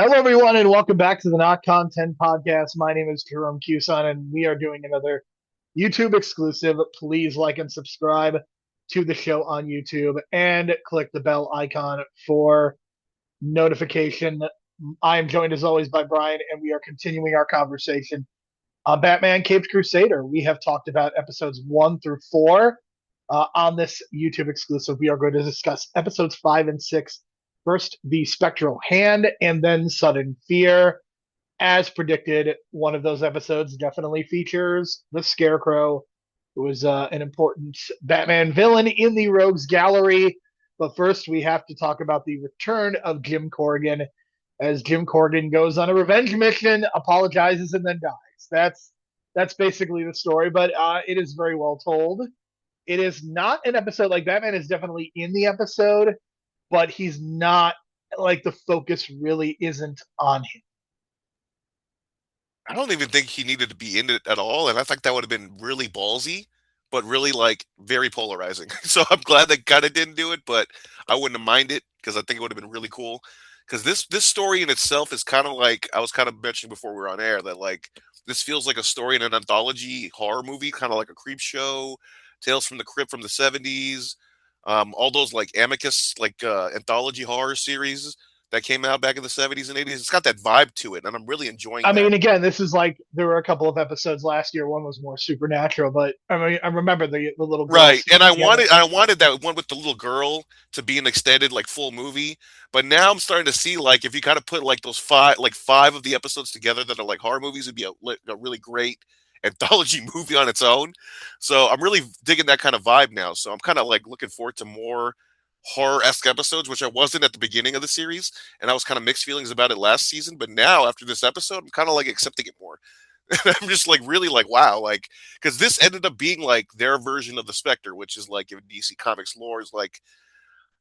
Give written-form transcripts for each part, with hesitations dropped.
Hello, everyone, and welcome back to the Not Content Podcast. My name is Jerome and we are doing another YouTube exclusive. Please like and subscribe to the show on YouTube and click the bell icon for notification. I am joined as always by Brian, and we are continuing our conversation on Batman Caped Crusader. We have talked about episodes 1 through 4 on this YouTube exclusive. We are going to discuss episodes 5 and 6. First, the Spectral Hand, and then Sudden Fear. As predicted, one of those episodes definitely features the Scarecrow, who is an important Batman villain in the Rogues Gallery. But first, we have to talk about the return of Jim Corrigan, as Jim Corrigan goes on a revenge mission, apologizes, and then dies. That's basically the story, but it is very well told. It is not an episode like Batman is definitely in the episode, but he's not, like, the focus really isn't on him. I don't even think he needed to be in it at all, and I think that would have been really ballsy, but really very polarizing. So I'm glad they kind of didn't do it, but I wouldn't have minded because I think it would have been really cool. Because this story in itself is kind of like I was kind of mentioning before we were on air that this feels like a story in an anthology horror movie, kind of like a Creep Show, Tales from the Crypt from the '70s, all those like Amicus anthology horror series that came out back in the '70s and '80s. It's got that vibe to it, and I'm really enjoying I that. mean, again, this is like there were a couple of episodes last year. One was more supernatural, but I mean, I remember the little girl Right, and singing in it. I wanted that one with the little girl to be an extended full movie, but now I'm starting to see if you kind of put those five of the episodes together that are like horror movies, it'd be a really great anthology movie on its own. So I'm really digging that kind of vibe now. So I'm kind of looking forward to more horror-esque episodes, which I wasn't at the beginning of the series, and I was kind of mixed feelings about it last season. But now after this episode, I'm kind of accepting it more. I'm just really wow, because this ended up being their version of the Spectre, which is in DC Comics lore is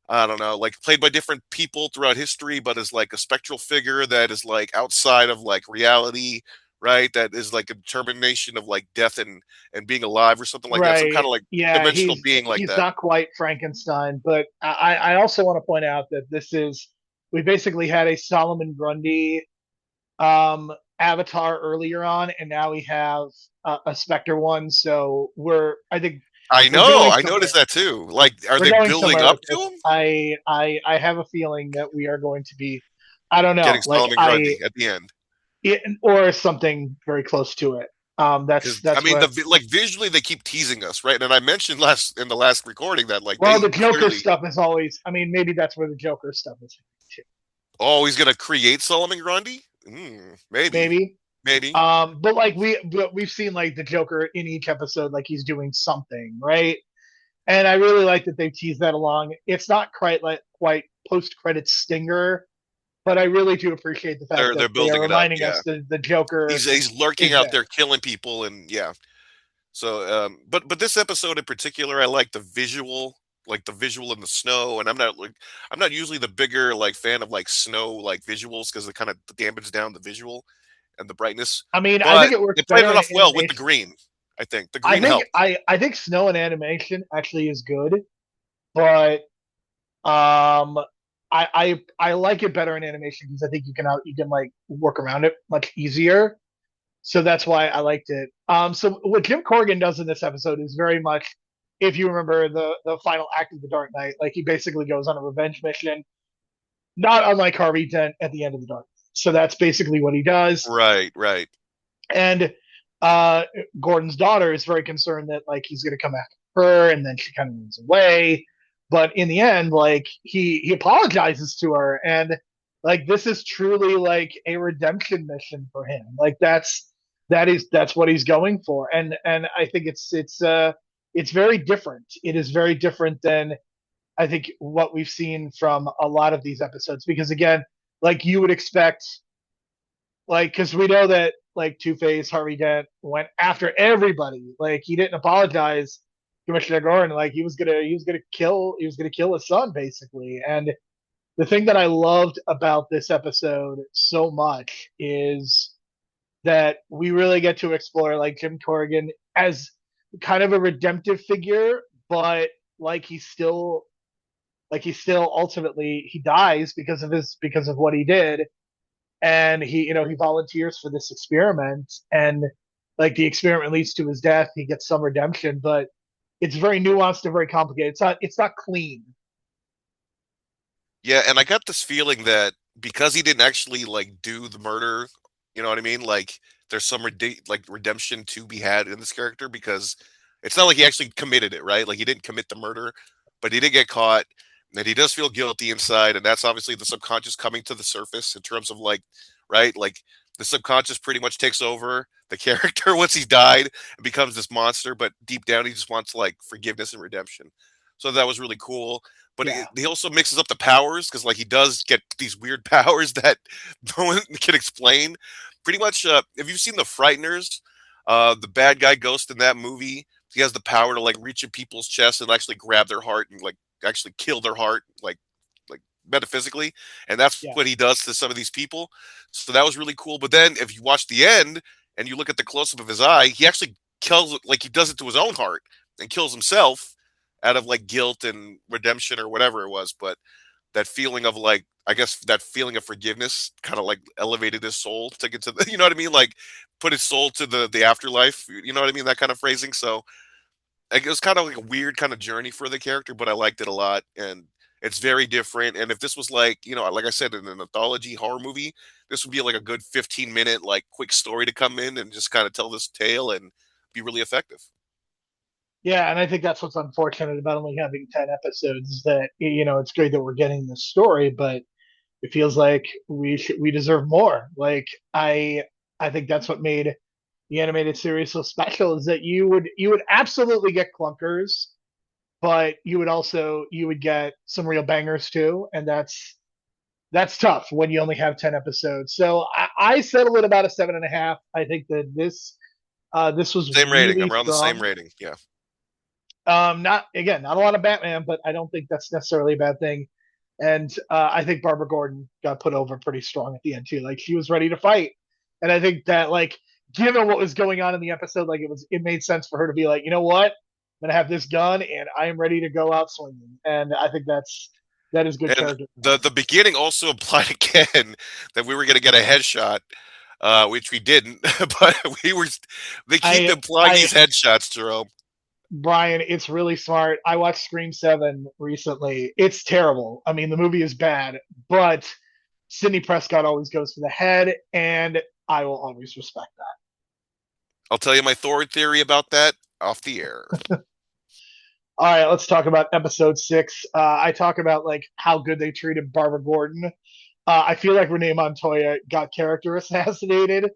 I don't know, played by different people throughout history, but is a spectral figure that is outside of reality, right? That is a determination of death and being alive or something like that. Some kind Right? of Yeah, dimensional being like he's that. not quite Frankenstein, but I also want to point out that this is we basically had a Solomon Grundy avatar earlier on, and now we have a Spectre one. So I think I we're know, going I somewhere. noticed that too. Are We're they going building somewhere up with to this. him? I have a feeling that we are going to be, I don't know, Getting Solomon Grundy at the end. or something very close to it. Because I That's mean, what. visually they keep teasing us, right? And I mentioned last in the last recording that Well, the they Joker clearly, stuff is always. I mean, maybe that's where the Joker stuff is too. oh, he's gonna create Solomon Grundy. Maybe, Maybe. maybe. But we've seen like the Joker in each episode, like he's doing something, right? And I really like that they've teased that along. It's not quite post credit stinger, but I really do appreciate the fact They're that they are building it up. reminding Yeah, us that the Joker he's lurking is out there. there killing people, and yeah. So, but this episode in particular, I like the visual in the snow, and I'm not usually the bigger fan of snow visuals because it kind of damage down the visual and the brightness. I mean, I think But it works they played better it in off well with the animation. green. I think the green helped. I think snow and animation actually is good, but um, I like it better in animation because I think you can like work around it much easier. So that's why I liked it. So what Jim Corrigan does in this episode is very much, if you remember the final act of The Dark Knight, like he basically goes on a revenge mission, not unlike Harvey Dent at the end of The Dark Knight. So that's basically what he does. Right, right. And uh, Gordon's daughter is very concerned that like he's going to come after her, and then she kind of runs away. But in the end, like he apologizes to her, and like this is truly like a redemption mission for him. Like that's what he's going for, and I think it's very different. It is very different than I think what we've seen from a lot of these episodes, because again, like you would expect, like because we know that like Two Face Harvey Dent went after everybody. Like he didn't apologize, Commissioner Gordon. Like he was gonna kill his son basically. And the thing that I loved about this episode so much is that we really get to explore like Jim Corrigan as kind of a redemptive figure, but like he's still ultimately he dies because of what he did, and he volunteers for this experiment, and like the experiment leads to his death. He gets some redemption, but it's very nuanced and very complicated. It's not clean. Yeah, and I got this feeling that because he didn't actually like do the murder, you know what I mean? Like there's some like redemption to be had in this character because it's not like he actually committed it, right? Like he didn't commit the murder, but he did get caught, and he does feel guilty inside, and that's obviously the subconscious coming to the surface in terms of like, right? Like the subconscious pretty much takes over the character once he's died and becomes this monster, but deep down he just wants like forgiveness and redemption. So that was really cool, but Yeah, he also mixes up the powers because like he does get these weird powers that no one can explain. Pretty much, if you've seen The Frighteners, the bad guy Ghost in that movie, he has the power to like reach in people's chests and actually grab their heart and like actually kill their heart, like metaphysically, and that's yeah, what he does to some of these people. So that was really cool. But then if you watch the end and you look at the close up of his eye, he actually kills, like he does it to his own heart and kills himself out of like guilt and redemption or whatever it was. But that feeling of like, I guess that feeling of forgiveness kind of like elevated his soul, took it to the, you know what I mean? Like put his soul to the afterlife. You know what I mean? That kind of phrasing. So like, it was kind of like a weird kind of journey for the character, but I liked it a lot. And it's very different. And if this was like, like I said, in an anthology horror movie, this would be like a good 15-minute, like quick story to come in and just kind of tell this tale and be really effective. yeah. And I think that's what's unfortunate about only having 10 episodes. Is that it's great that we're getting this story, but it feels like we deserve more. Like I think that's what made the animated series so special is that you would absolutely get clunkers, but you would get some real bangers too, and that's tough when you only have 10 episodes. So I settled at about a 7.5. I think that this was Same rating. really I'm around the same strong. rating. Yeah. Not a lot of Batman, but I don't think that's necessarily a bad thing. And I think Barbara Gordon got put over pretty strong at the end too. Like she was ready to fight, and I think that like given what was going on in the episode, like it made sense for her to be like, you know what, I'm gonna have this gun and I am ready to go out swinging. And I think that is good And character. the beginning also implied again that we were going to get a headshot, which we didn't. But we were. They keep I implying I these headshots, Jerome. Brian, it's really smart. I watched Scream 7 recently. It's terrible. I mean, the movie is bad, but Sidney Prescott always goes for the head, and I will always respect that. I'll tell you my Thor theory about that off the air. All right, let's talk about episode 6. I talk about like how good they treated Barbara Gordon. I feel like Renee Montoya got character assassinated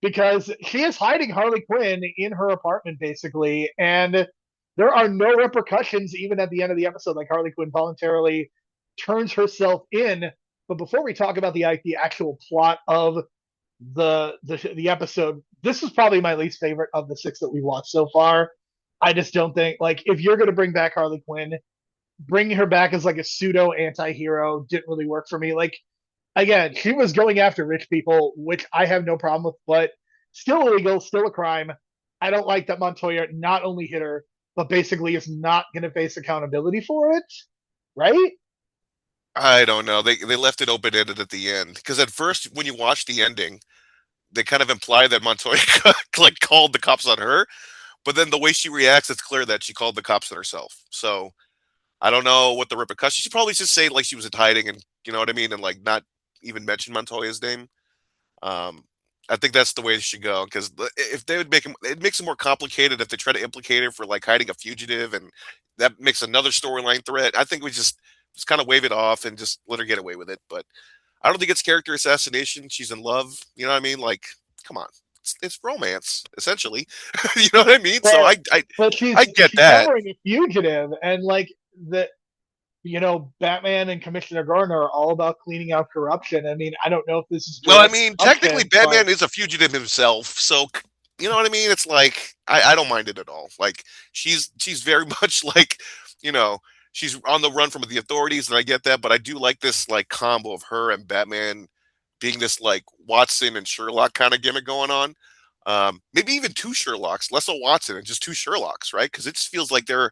because she is hiding Harley Quinn in her apartment basically, and there are no repercussions even at the end of the episode. Like Harley Quinn voluntarily turns herself in. But before we talk about the actual plot of the episode, this is probably my least favorite of the 6 that we watched so far. I just don't think like if you're gonna bring back Harley Quinn, bringing her back as like a pseudo anti-hero didn't really work for me. Like again, she was going after rich people, which I have no problem with, but still illegal, still a crime. I don't like that Montoya not only hit her, but basically is not going to face accountability for it, right? I don't know. They left it open ended at the end because at first when you watch the ending, they kind of imply that Montoya like called the cops on her, but then the way she reacts, it's clear that she called the cops on herself. So I don't know what the repercussions. She probably just say like she was in hiding and you know what I mean, and like not even mention Montoya's name. Um, I think that's the way it should go because if they would make him, it makes it more complicated if they try to implicate her for like hiding a fugitive, and that makes another storyline threat. I think we just kind of wave it off and just let her get away with it. But I don't think it's character assassination. She's in love. You know what I mean? Like, come on, it's romance essentially. You know what I mean? So But I but I she's get she's that. covering a fugitive, and like the Batman and Commissioner Gardner are all about cleaning out corruption. I mean, I don't know if this is Well, I direct mean, technically, corruption, but Batman is a fugitive himself, so you know what I mean. It's like I don't mind it at all. Like she's very much like you know she's on the run from the authorities, and I get that. But I do like this like combo of her and Batman being this like Watson and Sherlock kind of gimmick going on. Maybe even two Sherlocks, less a Watson and just two Sherlocks, right? Because it just feels like they're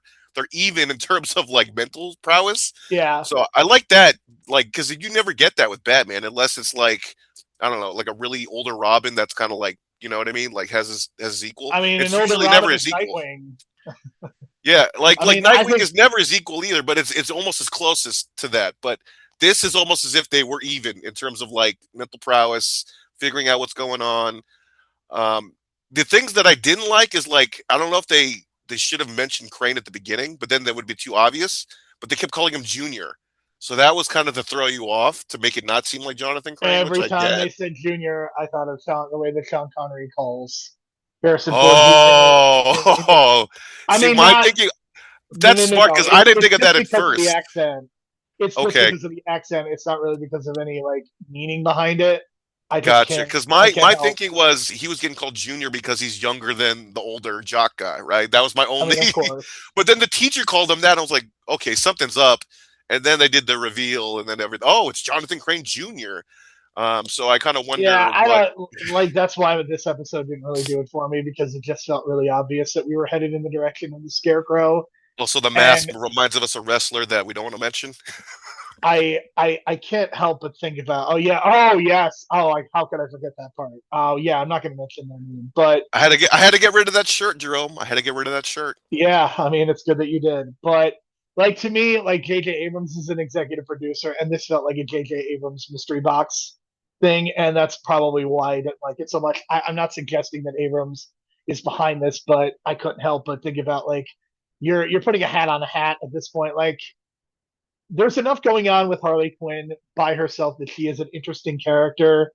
even in terms of like mental prowess. yeah, So I like that, like because you never get that with Batman unless it's like I don't know, like a really older Robin that's kind of like, you know what I mean, like has his equal. I mean, an It's older usually never Robin is his equal. Nightwing. Yeah, I like mean, I Nightwing think is never his equal either, but it's almost as closest to that. But this is almost as if they were even in terms of like mental prowess, figuring out what's going on. Um, the things that I didn't like is like I don't know if they should have mentioned Crane at the beginning, but then that would be too obvious. But they kept calling him Junior, so that was kind of to throw you off to make it not seem like Jonathan Crane, which every I time get. they said Junior, I thought of the way that Sean Connery calls Harrison Ford Jr. Oh, I see, mean, my not thinking no, that's no, no, smart no. because I didn't It's think of just that at because of the first. accent. It's just Okay, because of the accent. It's not really because of any like meaning behind it. gotcha. Because I my can't my help. thinking was he was getting called Junior because he's younger than the older jock guy, right? That was my I only. mean, of course. But then the teacher called him that. And I was like, okay, something's up. And then they did the reveal, and then everything. Oh, it's Jonathan Crane Jr. So I kind of Yeah, wonder I what. don't like. That's why this episode didn't really do it for me because it just felt really obvious that we were headed in the direction of the Scarecrow, Also, the mask and reminds of us a wrestler that we don't want to mention. I can't help but think about. Oh yeah. Oh yes. Oh, how could I forget that part? Oh yeah. I'm not going to mention that name, but I had to get rid of that shirt, Jerome. I had to get rid of that shirt. yeah. I mean, it's good that you did, but like to me, like J.J. Abrams is an executive producer, and this felt like a J.J. Abrams mystery box thing, and that's probably why I didn't like it so much. I'm not suggesting that Abrams is behind this, but I couldn't help but think about like you're putting a hat on a hat at this point. Like there's enough going on with Harley Quinn by herself that she is an interesting character.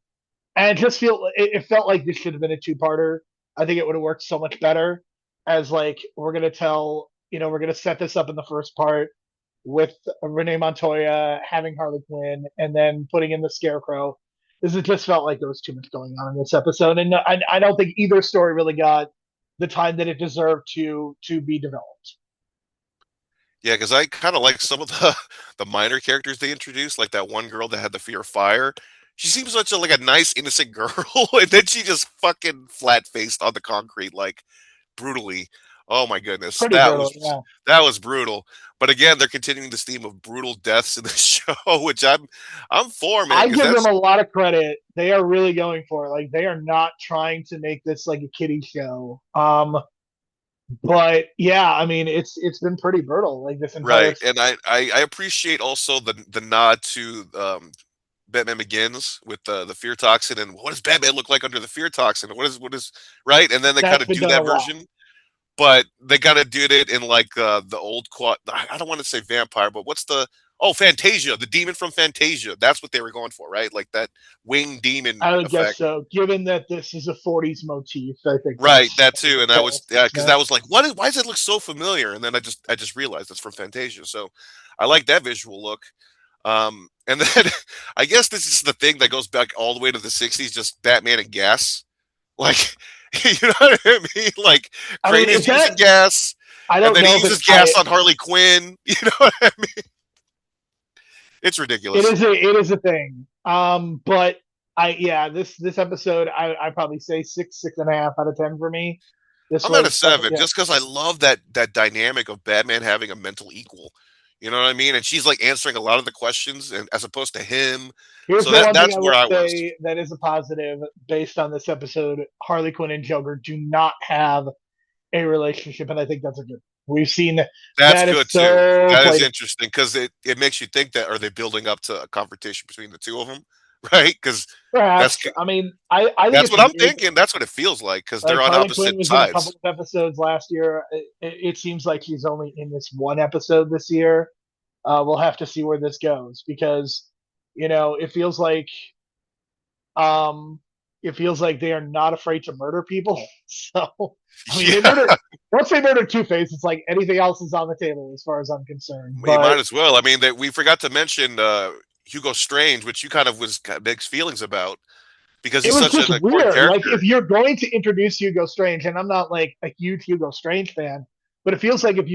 And it felt like this should have been a two-parter. I think it would have worked so much better as like we're gonna set this up in the first part with Renee Montoya having Harley Quinn and then putting in the Scarecrow. This it just felt like there was too much going on in this episode, and I don't think either story really got the time that it deserved to be developed. Yeah, because I kind of like some of the the minor characters they introduced, like that one girl that had the fear of fire. She seems such a like a nice, innocent girl, and then she just fucking flat faced on the concrete, like brutally. Oh my goodness, Pretty brutal, yeah. that was brutal. But again, they're continuing this theme of brutal deaths in the show, which I'm for, man, I because give them that's a lot of credit. They are really going for it. Like they are not trying to make this like a kiddie show. But yeah, I mean it's been pretty brutal. Like this entire right. And I appreciate also the nod to Batman Begins with the fear toxin and what does Batman look like under the fear toxin? What is right? And then they kind that's of been do done a that lot. version, but they kind of did it in like the old quad. I don't want to say vampire, but what's the Fantasia, the demon from Fantasia. That's what they were going for, right? Like that winged demon I would guess effect. so. Given that this is a '40s motif, I think Right, that that's too, and a that fair was yeah, because assessment. that was like, why does it look so familiar? And then I just realized it's from Fantasia, so I like that visual look. And then I guess this is the thing that goes back all the way to the '60s, just Batman and gas. Like, you know what I mean? Like, I mean, Crane is is that? using gas, I and don't then he know if uses it's. gas on Harley Quinn. You know what I mean? It's It ridiculous. is a thing. But this episode I probably say 6.5 out of 10 for me. This I'm at a was seven, yeah. just because I love that dynamic of Batman having a mental equal. You know what I mean? And she's like answering a lot of the questions, and as opposed to him. Here's So the one thing that's I where will I was. say that is a positive based on this episode. Harley Quinn and Joker do not have a relationship, and I think that's a good. We've seen That's that is good too. so That is played. interesting because it makes you think that are they building up to a confrontation between the two of them, right? Because that's Perhaps I mean I think that's it's what I'm weird. thinking. That's what it feels like because they're Like on Harley Quinn opposite was in a couple sides. of episodes last year. It seems like she's only in this one episode this year. We'll have to see where this goes because it feels like um they are not afraid to murder people. So I mean they Yeah, murder once they murder Two Face, it's like anything else is on the table as far as I'm concerned. you But might as well. I mean, that we forgot to mention Hugo Strange, which you kind of was mixed feelings about because it he's was such just an important weird. Like character. if you're going to introduce Hugo Strange, and I'm not like a huge Hugo Strange fan, but it feels like if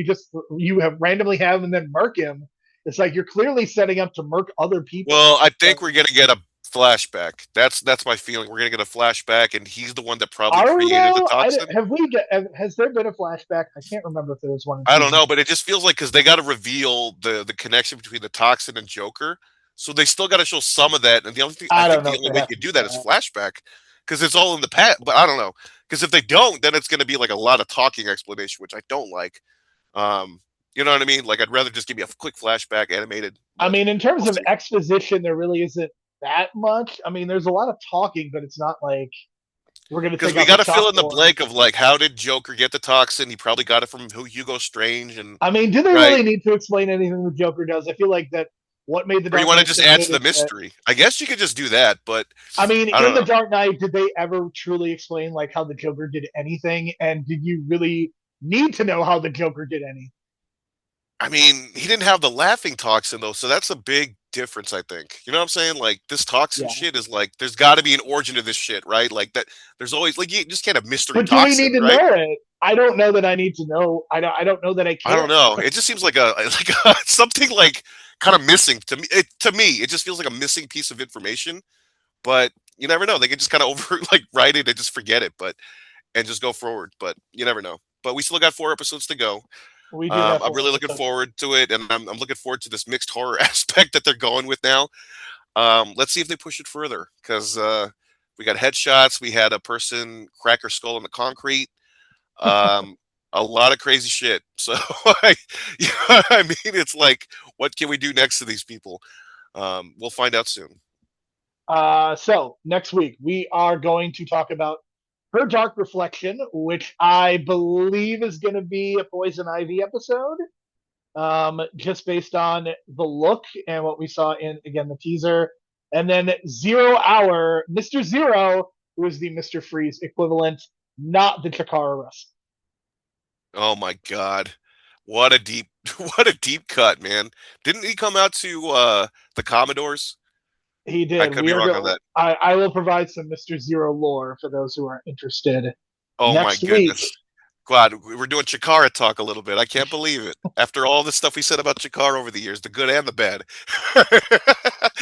you have randomly have him and then murk him, it's like you're clearly setting up to murk other people. Well, I think So we're gonna get a flashback. That's my feeling. We're gonna get a flashback, and he's the one that probably are we created the though? toxin. Has there been a flashback? I can't remember if there was one in I don't season know, two. but it just feels like because they got to reveal the connection between the toxin and Joker. So they still got to show some of that. And the only thing I I don't think know the if only they way you have can to do do that is that. flashback because it's all in the past. But I don't know because if they don't, then it's going to be like a lot of talking explanation, which I don't like. Um, you know what I mean? Like I'd rather just give me a quick flashback animated, I but mean, in terms we'll of see. exposition, there really isn't that much. I mean, there's a lot of talking, but it's not like we're going to Because take we out the got to fill in the chalkboard. blank of like how did Joker get the toxin? He probably got it from Hugo Strange, and I mean, do they right. really need to explain anything the Joker does? I feel like that what made the Or you Dark want to Knight just so add good to the is that mystery? I guess you could just do that, but I mean, I don't in the know. Dark Knight, did they ever truly explain like how the Joker did anything? And did you really need to know how the Joker did anything? I mean, he didn't have the laughing toxin though, so that's a big difference, I think. You know what I'm saying? Like this toxin Yeah. shit is like there's got to be an origin to this shit, right? Like that. There's always like you just can't have mystery But do we toxin, need to right? know it? I don't know that I need to know. I don't know that I I don't care. know. It just seems like a like a, something like kind of missing to me. To me, it just feels like a missing piece of information. But you never know. They can just kind of over like write it and just forget it, but and just go forward. But you never know. But we still got 4 episodes to go. We do have I'm four really looking episodes. forward to it, and I'm looking forward to this mixed horror aspect that they're going with now. Let's see if they push it further because we got headshots. We had a person crack her skull in the concrete. Um, a lot of crazy shit. So, you know what I mean, it's like, what can we do next to these people? We'll find out soon. So next week we are going to talk about Her Dark Reflection, which I believe is going to be a Poison Ivy episode. Just based on the look and what we saw in again the teaser, and then 0 Hour, Mr. Zero, who is the Mr. Freeze equivalent, not the Chikara wrestler. Oh my god, what a deep, what a deep cut, man! Didn't he come out to the Commodores? He I did. could We be are wrong on going. that. I will provide some Mr. Zero lore for those who are interested Oh my next week. goodness. God, we're doing Chikara talk a little bit. I can't believe it. After all the stuff we said about Chikara over the years, the good and the bad.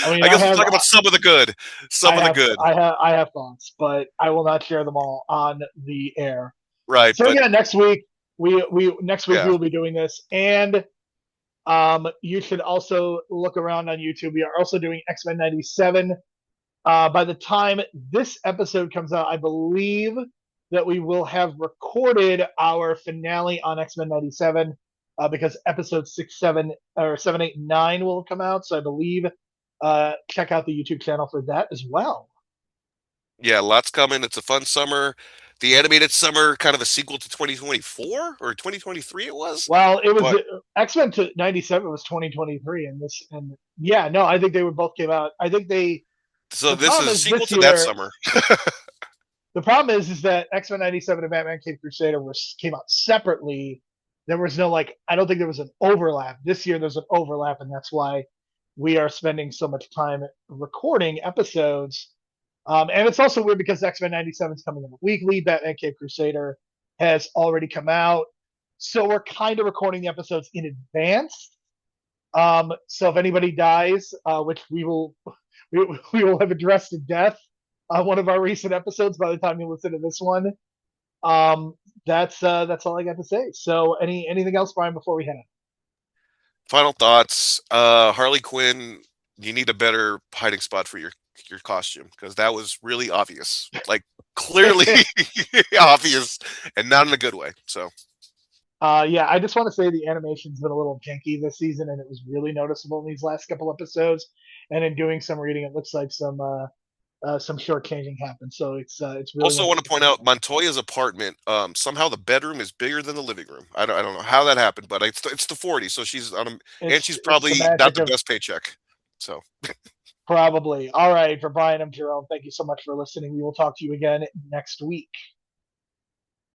I mean, I guess we'll talk about some of the good. Some of the good. I have thoughts, but I will not share them all on the air. Right, So but yeah, next week we next week we yeah. will be doing this, and you should also look around on YouTube. We are also doing X-Men 97. By the time this episode comes out, I believe that we will have recorded our finale on X-Men 97 because episode 6, 7, or 7, 8, 9 will come out. So I believe check out the YouTube channel for that as well. Yeah, lots coming. It's a fun summer. The animated summer, kind of a sequel to 2024 or 2023 it was. Well, it was But X-Men to 97 was 2023, and this and yeah, no, I think they were both came out. I think they so the this is problem a is sequel this to that year summer. the problem is that X-Men 97 and Batman Crusader came out separately. There was no like I don't think there was an overlap. This year there's an overlap, and that's why we are spending so much time recording episodes. And it's also weird because X-Men 97 is coming out weekly. Batman Crusader has already come out. So we're kind of recording the episodes in advance. So if anybody dies, which we will have addressed to death on one of our recent episodes by the time you listen to this one. Um, that's all I got to say. So anything else, Brian, before we head out? Final thoughts. Harley Quinn, you need a better hiding spot for your costume because that was really obvious. Like clearly obvious and not in a good way. So Yeah, I just want to say the animation's been a little janky this season, and it was really noticeable in these last couple episodes. And in doing some reading, it looks like some shortchanging happened. So it's really also nice want to to point see out that. Montoya's apartment. Somehow the bedroom is bigger than the living room. I don't know how that happened, but it's the 40, so she's on a, and she's It's the probably not magic the of best paycheck. So probably. All right, for Brian, I'm Jerome. Thank you so much for listening. We will talk to you again next week.